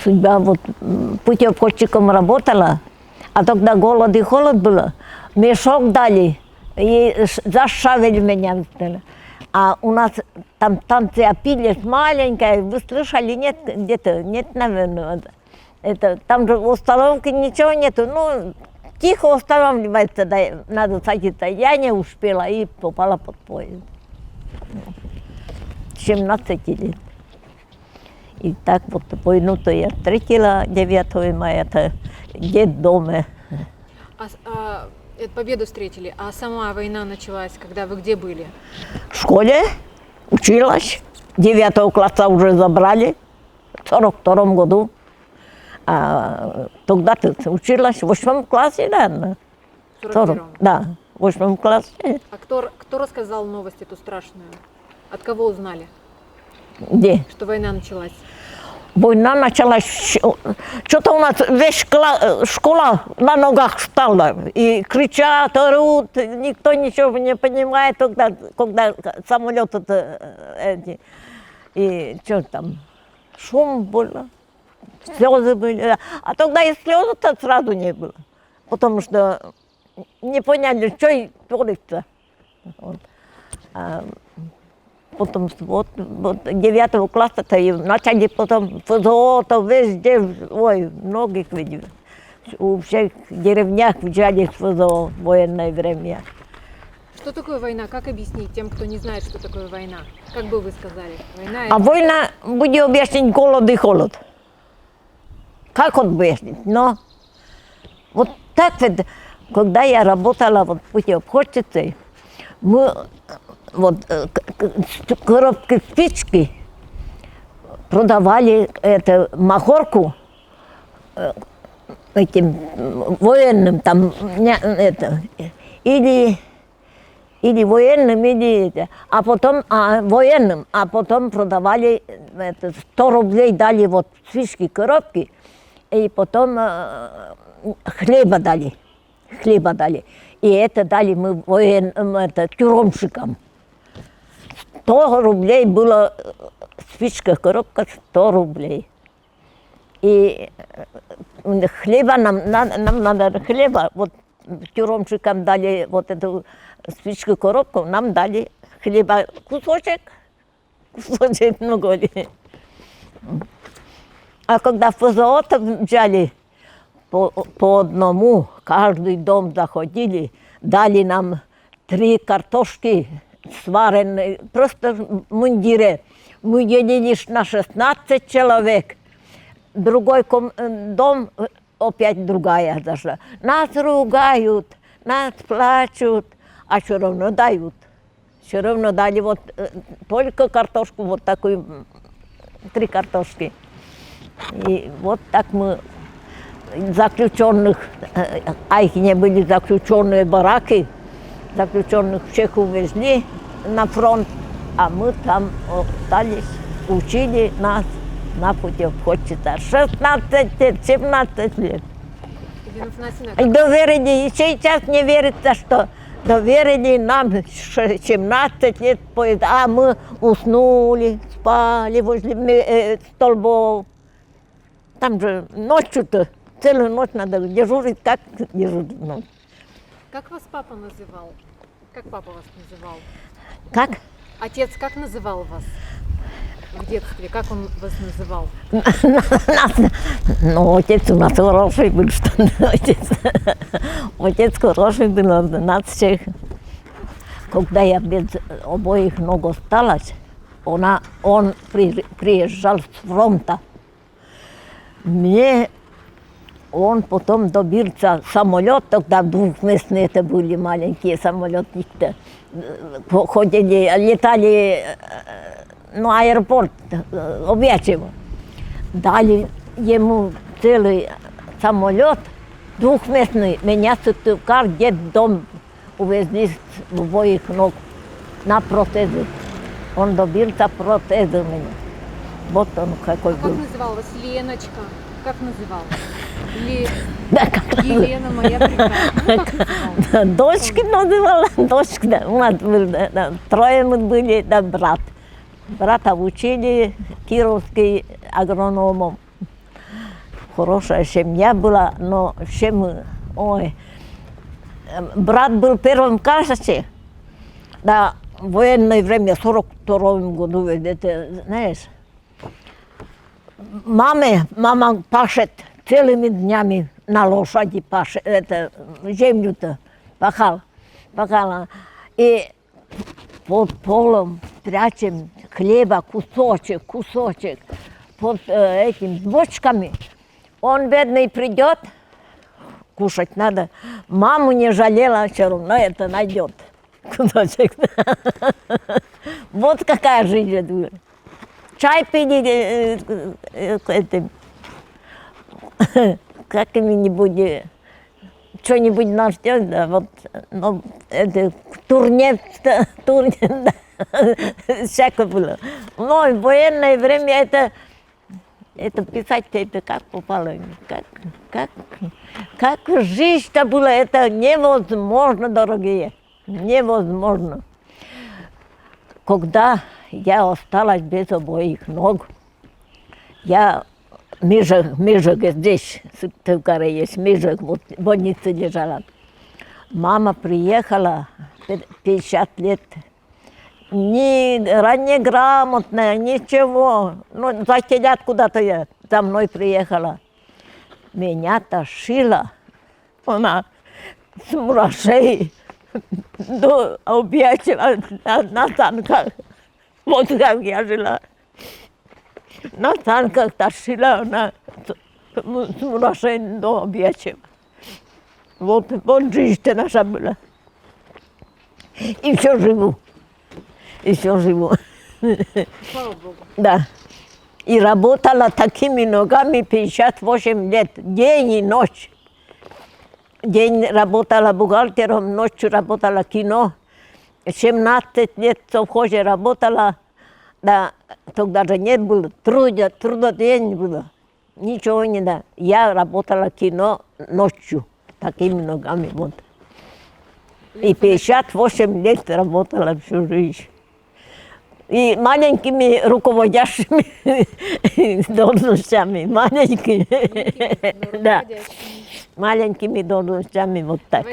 судьба, вот путеводчиком работала, а тогда голод и холод было. Мешок дали и зашавили меня. А у нас там станция Пилец маленькая, вы слышали, нет где-то, нет, наверное. Это, там же установки ничего нету, ну, тихо устанавливается, да, надо садиться. Я не успела и попала под поезд. 17 лет. И так вот войну-то я встретила 9 мая, это детдоме. Победу встретили, а сама война началась, когда вы где были? В школе училась, 9 класса уже забрали, в 42 году. А тогда ты училась в 8 классе, наверное. В 41-м? Да, в 8 классе. А кто рассказал новость эту страшную? От кого узнали, Где? что война началась? Война началась, что-то у нас весь школа на ногах стала. И кричат, орут, никто ничего не понимает, когда самолеты эти. И что там, шум был, слезы были. А тогда и слез-то сразу не было, потому что не поняли, что и творится. Вот. Потом вот 9 класса-то и начали потом ФЗО-то везде, ой, многих видели. У всех деревнях взяли ФЗО в военное время. Что такое война? Как объяснить тем, кто не знает, что такое война? Как бы вы сказали? Война А война, будем объяснить, голод и холод. Как он объяснить? Но вот так вот, когда я работала вот путеводчицей, мы вот коробки спички продавали это махорку этим военным там это или военным, или это, а потом военным, а потом продавали это, 100 рублей дали вот спички коробки, и потом хлеба дали. И это дали мы военным, это, тюремщикам. 100 рублей было спичка, коробка 100 рублей. И хлеба нам надо хлеба, вот тюремщикам дали вот эту спичку, коробку, нам дали хлеба кусочек много ли. А когда ФЗО-то взяли по одному, каждый дом заходили, дали нам 3 картошки сваренные, просто в мундире. Мы делились на 16 человек. Другой дом, опять другая зашла. Нас ругают, нас плачут, а все равно дают. Все равно дали вот только картошку, вот такую, 3 картошки. И вот так мы заключенных, а их не были заключенные бараки, заключенных всех увезли на фронт, а мы там остались, учили нас на путеводчица. 16 лет, 17 лет. И доверили, и сейчас не верится, что доверили нам 17 лет, а мы уснули, спали возле столбов. Там же ночью-то, целую ночь надо дежурить, как дежурить ночь. Как вас папа называл? Как папа вас называл? Как? Отец как называл вас в детстве? Как он вас называл? Ну, отец у нас хороший был, что отец хороший был, нас всех. Когда я без обоих ног осталась, он приезжал с фронта. Он потом добился самолет, тогда двухместные это были маленькие самолетики-то. Ходили, летали на аэропорт Объячево. Дали ему целый самолет двухместный. Меня в Сыктывкар, детдом увезли с обоих ног на протезы. Он добился протеза меня. Вот он какой был. Как называл вас? Леночка? Как называл? Да, как Елена моя прекрасная. Дочки называла, дочки, да. У нас было, 3 мы были, да, брат. Брата учили кировский агрономом. хорошая семья была, но чем, ой, брат был в первом классе, да, в военное время, в 42-м году, это, знаешь, мама пашет целыми днями на лошади, пашет, это, землю-то пахала, и под полом прячем хлеба, кусочек, под этими бочками. Он, бедный, придет, кушать надо. Маму не жалела, все равно это найдет. Кусочек. Вот какая жизнь была. Чай пили этим, какими-нибудь, что-нибудь наш делать, да, вот, ну, это, турне, да, всякое было. Но в военное время это писать-то, это как попало, как жизнь-то была, это невозможно, дорогие, невозможно. Когда я осталась без обоих ног, я Мижик здесь, в Сыктывкаре есть, Мижик, вот в больнице лежала. Мама приехала, 50 лет, не грамотная, ничего. Ну, за телят куда-то я за мной приехала. Меня тащила, она с мурашей до объятия на танках. Вот как я жила. На танках тащила она с мурашей до объятия. Вот жизнь-то наша была. И все живу. Слава Богу. Да. И работала такими ногами 58 лет, день и ночь. День работала бухгалтером, ночью работала кино. 17 лет в совхозе работала. Да, тогда же не было, трудодень было. Ничего не да. Я работала кино ночью, такими ногами вот. И 58 лет работала всю жизнь. И маленькими руководящими должностями, маленькими, да, маленькими должностями вот так.